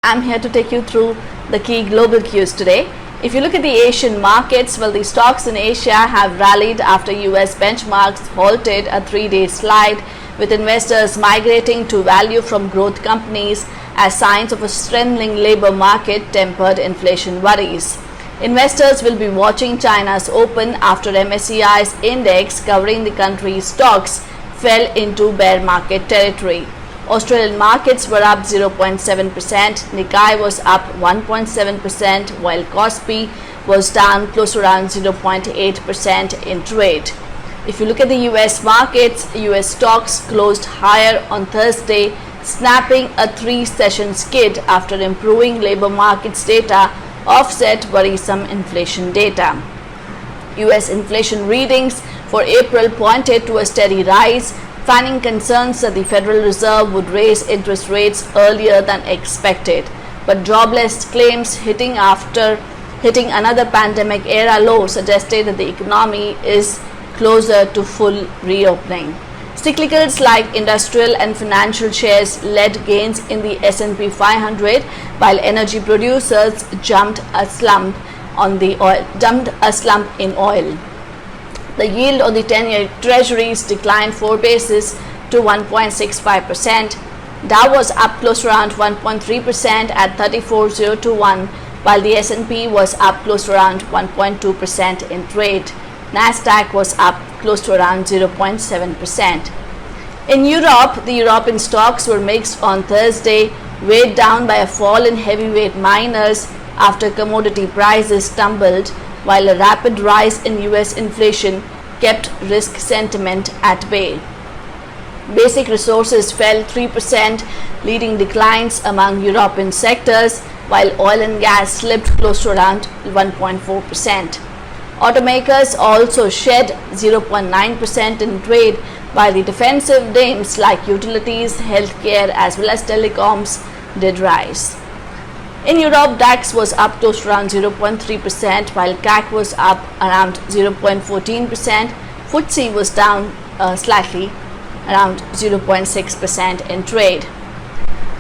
I'm here to take you through the key global cues today. If you look at the Asian markets, well, the stocks in Asia have rallied after US benchmarks halted a 3-day slide, with investors migrating to value from growth companies as signs of a strengthening labor market tempered inflation worries. Investors will be watching China's open after MSCI's index covering the country's stocks fell into bear market territory. Australian markets were up 0.7%, Nikkei was up 1.7%, while Kospi was down close to around 0.8% in trade. If you look at the US markets, US stocks closed higher on Thursday, snapping a 3-session skid after improving labor markets data offset worrisome inflation data. US inflation readings for April pointed to a steady rise, fanning concerns that the Federal Reserve would raise interest rates earlier than expected. But Jobless claims hitting another pandemic era low suggested that the economy is closer to full reopening. Cyclicals like industrial and financial shares led gains in the S&P 500, while energy producers jumped a slump in oil. The yield on the 10-year Treasuries declined 4 basis to 1.65%. Dow was up close to around 1.3% at 34,021, while the S&P was up close to around 1.2% in trade. Nasdaq was up close to around 0.7%. In Europe, the European stocks were mixed on Thursday, weighed down by a fall in heavyweight miners after commodity prices tumbled, while a rapid rise in US inflation kept risk sentiment at bay. Basic resources fell 3%, leading declines among European sectors, while oil and gas slipped close to around 1.4%. Automakers also shed 0.9% in trade, while the defensive names like utilities, healthcare as well as telecoms did rise. In Europe, DAX was up close to around 0.3%, while CAC was up around 0.14%. FTSE was down slightly, around 0.6% in trade.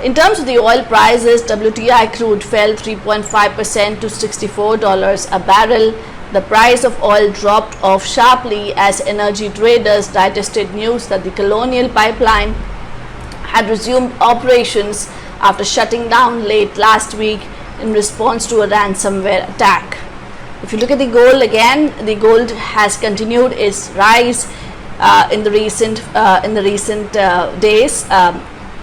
In terms of the oil prices, WTI crude fell 3.5% to $64 a barrel. The price of oil dropped off sharply as energy traders digested news that the Colonial Pipeline had resumed operations after shutting down late last week in response to a ransomware attack. If you look at the gold again, the gold has continued its rise in the recent days.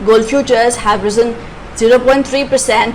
Gold futures have risen 0.3%.